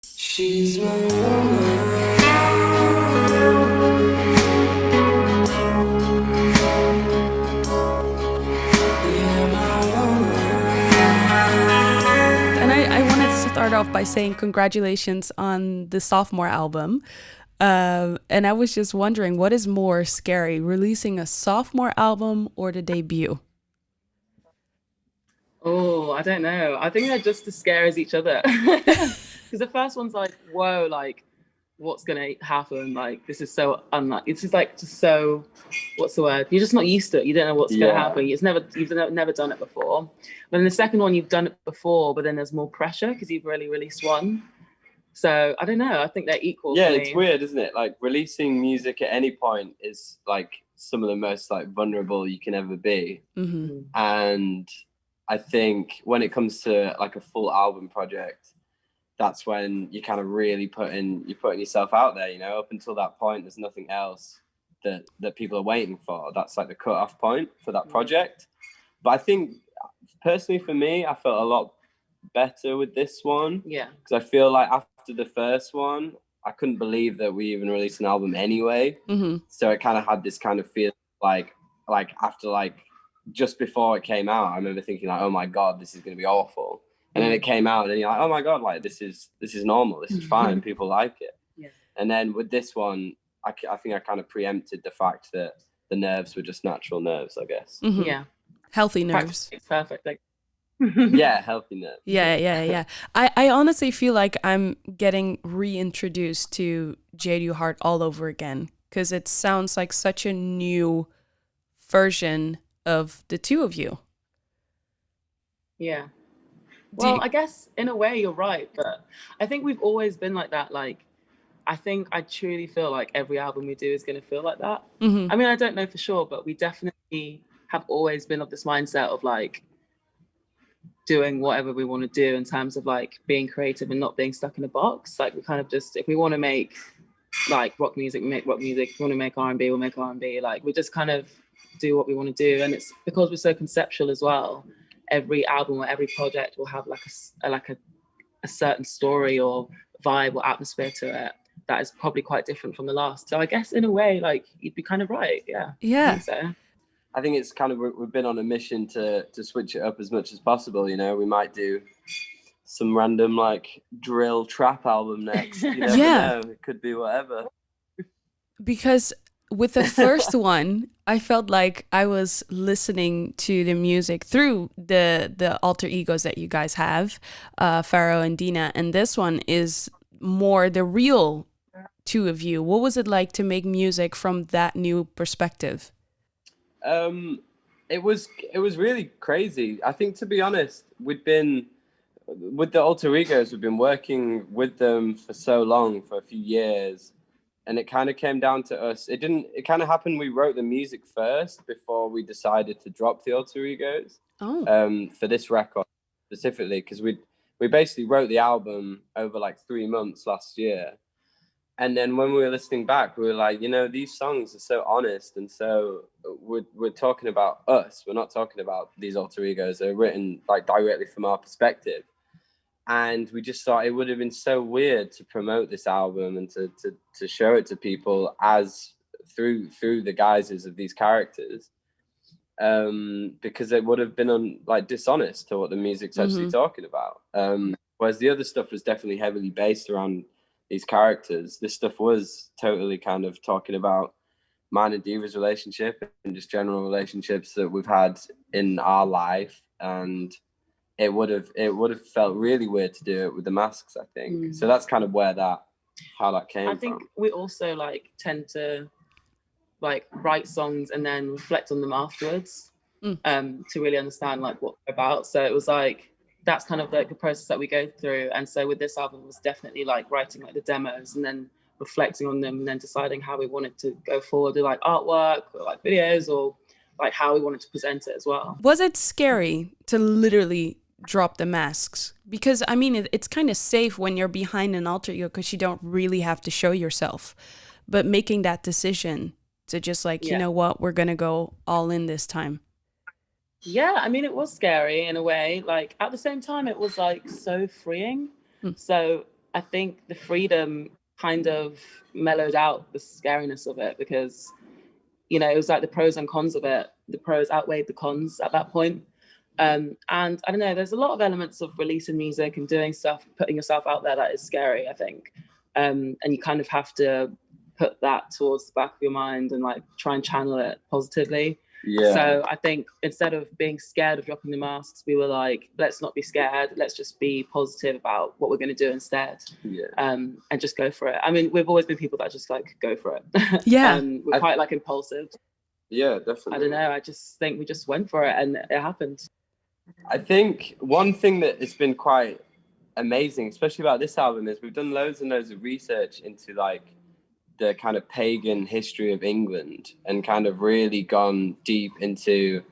She's my woman. Yeah, my woman. And I wanted to start off by saying congratulations on the sophomore album. And I was just wondering, what is more scary, releasing a sophomore album or the debut? Oh, I don't know. I think they're just as scary as each other. Because the first one's like, whoa, like, what's gonna happen? Like, this is so unlike. It's just so. What's the word? You're just not used to it. You don't know what's gonna happen. You've never done it before. But in the second one, you've done it before, but then there's more pressure because you've really released one. So I don't know. I think they're equal. Yeah, for it's me. weird, isn't it? Like releasing music at any point is like some of the most like vulnerable you can ever be. Mm-hmm. And I think when it comes to like a full album project, that's when you kind of really putting yourself out there, you know. Up until that point, there's nothing else that people are waiting for. That's like the cut-off point for that project. But I think personally for me, I felt a lot better with this one. Yeah. Because I feel like after the first one, I couldn't believe that we even released an album anyway. Mm-hmm. So it kind of had this kind of feel like after like just before it came out, I remember thinking like, oh my God, this is going to be awful. And then it came out and you're like, oh my God, like this is normal. This is fine. People like it. Yeah. And then with this one, I think I kind of preempted the fact that the nerves were just natural nerves, I guess. Mm-hmm. Yeah. Healthy nerves. It's perfect. Like, Yeah, healthy nerves. Yeah. I honestly feel like I'm getting reintroduced to Jadu Heart all over again because it sounds like such a new version of the two of you. Yeah. Well, I guess in a way you're right, but I think we've always been like that. Like, I think I truly feel like every album we do is going to feel like that. Mm-hmm. I mean, I don't know for sure, but we definitely have always been of this mindset of like doing whatever we want to do in terms of like being creative and not being stuck in a box. Like we kind of just, if we want to make like rock music, we make rock music. If we want to make R&B, we'll make R&B. Like we just kind of do what we want to do. And it's because we're so conceptual as well. Every album or every project will have like a certain story or vibe or atmosphere to it that is probably quite different from the last. So I guess in a way, like you'd be kind of right. Yeah. Yeah. I think so. I think it's kind of, we've been on a mission to switch it up as much as possible. You know, we might do some random like drill trap album next. You never know. It could be whatever. Because with the first one, I felt like I was listening to the music through the alter egos that you guys have, Faro and Dina. And this one is more the real two of you. What was it like to make music from that new perspective? It was really crazy. I think, to be honest, we'd been with the alter egos, we've been working with them for so long, for a few years. And it kind of came down to us. It kind of happened. We wrote the music first before we decided to drop the alter egos. For this record specifically, because we basically wrote the album over like 3 months last year. And then when we were listening back, we were like, you know, these songs are so honest. And so we're talking about us. We're not talking about these alter egos. They're written like directly from our perspective. And we just thought it would have been so weird to promote this album and to show it to people as through the guises of these characters, because it would have been like dishonest to what the music's actually talking about. Whereas the other stuff was definitely heavily based around these characters. This stuff was totally kind of talking about mine and Diva's relationship and just general relationships that we've had in our life. And it would have felt really weird to do it with the masks, I think. So that's kind of how that came from. I think we also like tend to like write songs and then reflect on them afterwards, to really understand like what they're about. So it was like, that's kind of like the process that we go through. And so with this album, it was definitely like writing like the demos and then reflecting on them and then deciding how we wanted to go forward with like artwork or like videos or like how we wanted to present it as well. Was it scary to literally drop the masks? Because I mean, it's kind of safe when you're behind an alter ego because you don't really have to show yourself. But making that decision to just like, you know what, we're going to go all in this time. Yeah, I mean, it was scary in a way. Like at the same time, it was like so freeing. So I think the freedom kind of mellowed out the scariness of it, because, you know, it was like the pros and cons of it. The pros outweighed the cons at that point. And I don't know, there's a lot of elements of releasing music and doing stuff, putting yourself out there, that is scary, I think. And you kind of have to put that towards the back of your mind and like try and channel it positively. Yeah. So I think instead of being scared of dropping the masks, we were like, let's not be scared. Let's just be positive about what we're going to do instead. Yeah. And just go for it. I mean, we've always been people that just like go for it. Yeah. We're quite like impulsive. Yeah, definitely. I don't know. I just think we just went for it and it happened. I think one thing that has been quite amazing, especially about this album, is we've done loads and loads of research into like the kind of pagan history of England, and kind of really gone deep into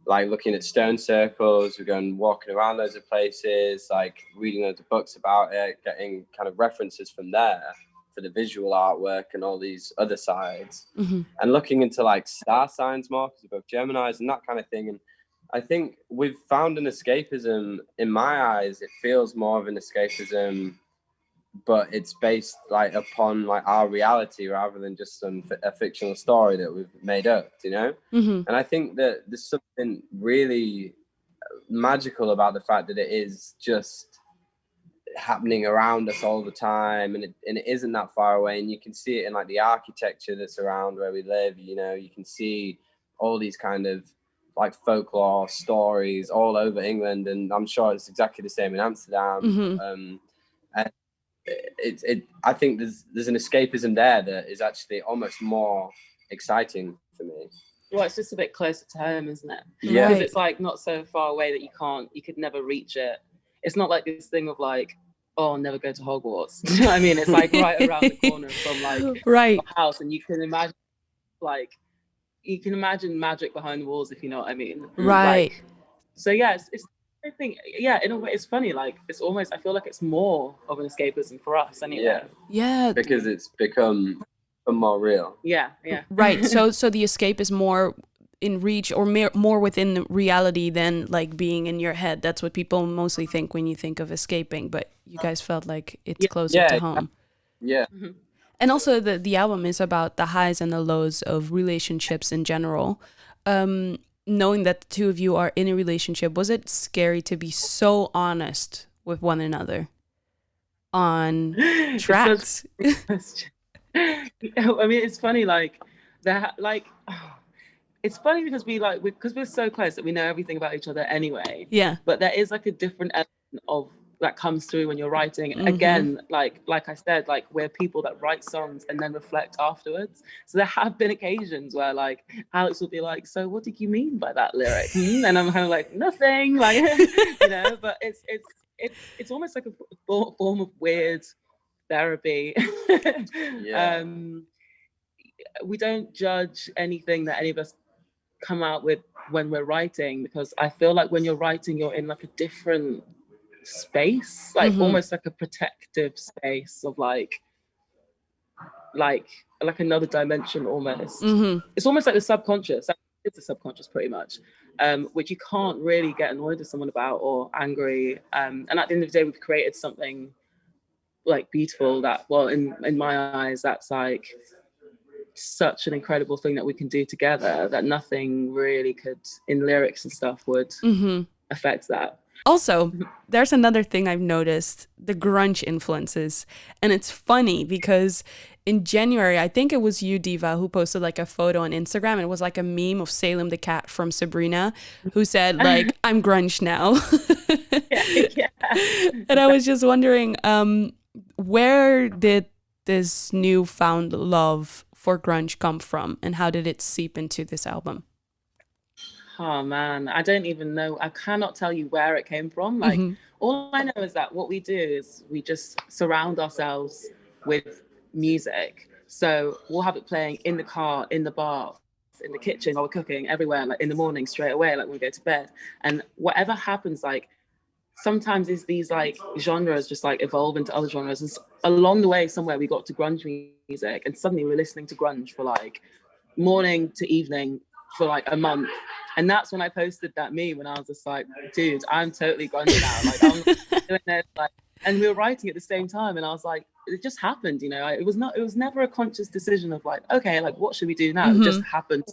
like looking at stone circles. We've gone walking around loads of places, like reading loads of books about it, getting kind of references from there for the visual artwork and all these other sides, and looking into like star signs more, because we're both Geminis and that kind of thing. And I think we've found an escapism. In my eyes, it feels more of an escapism, but it's based like upon like our reality rather than just a fictional story that we've made up, you know? And I think that there's something really magical about the fact that it is just happening around us all the time, and it isn't that far away, and you can see it in like the architecture that's around where we live. You know, you can see all these kind of like folklore stories all over England, and I'm sure it's exactly the same in Amsterdam. And I think there's an escapism there that is actually almost more exciting for me. Well, it's just a bit closer to home, isn't it? Yeah. Because it's like not so far away that you could never reach it. It's not like this thing of like, oh, I'll never go to Hogwarts. Do you know what I mean? It's like right around the corner from like your house, and you can imagine magic behind the walls, if you know what I mean. Right. Like, so yeah, it's I think, yeah, in a way it's funny, like it's almost, I feel like it's more of an escapism for us anyway. Yeah. Because it's become more real. Yeah. Right. So the escape is more in reach, or more within reality than like being in your head. That's what people mostly think when you think of escaping, but you guys felt like it's closer to home. Yeah. And also the album is about the highs and the lows of relationships in general. Knowing that the two of you are in a relationship, was it scary to be so honest with one another on tracks? I mean, it's funny, like that, like it's funny because because we're so close that we know everything about each other anyway. Yeah. But there is like a different element of that comes through when you're writing. Again, like I said, like we're people that write songs and then reflect afterwards. So there have been occasions where like Alex will be like, so what did you mean by that lyric? And I'm kind of like, nothing, like, you know, but it's almost like a form of weird therapy. Yeah. We don't judge anything that any of us come out with when we're writing, because I feel like when you're writing, you're in like a different space, like almost like a protective space of like another dimension almost. It's almost like the subconscious. It's the subconscious pretty much, which you can't really get annoyed with someone about or angry. And at the end of the day, we've created something like beautiful that, well, in my eyes, that's like such an incredible thing that we can do together that nothing really could in lyrics and stuff would affect that. Also, there's another thing I've noticed, the grunge influences. And it's funny because in January, I think it was you, Diva, who posted like a photo on Instagram, and it was like a meme of Salem the cat from Sabrina, who said like, I'm grunge now. And I was just wondering, where did this newfound love for grunge come from, and how did it seep into this album? Oh man, I don't even know. I cannot tell you where it came from. Like all I know is that what we do is we just surround ourselves with music. So we'll have it playing in the car, in the bar, in the kitchen, while we're cooking, everywhere, like in the morning, straight away, like when we go to bed. And whatever happens, like sometimes is these like genres just like evolve into other genres. And along the way, somewhere we got to grunge music, and suddenly we're listening to grunge for like morning to evening for like a month. And that's when I posted that meme, when I was just like, dude, I'm totally grunge now. Like I'm doing this, like and we were writing at the same time, and I was like, it just happened, you know. It was never a conscious decision of like, okay, like what should we do now? It just happened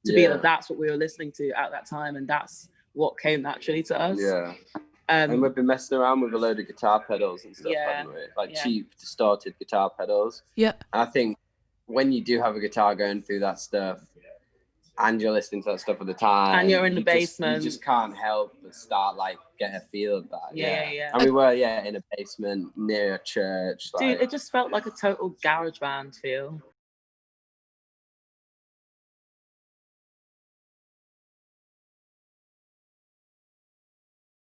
to be that that's what we were listening to at that time, and that's what came naturally to us. Yeah. And we've been messing around with a load of guitar pedals and stuff, haven't we? Like cheap, distorted guitar pedals. Yeah. And I think when you do have a guitar going through that stuff, and you're listening to that stuff at the time, and you're in the basement, you just can't help but start like getting a feel of that. Yeah. And we were in a basement near a church. Dude, it just felt like a total garage band feel.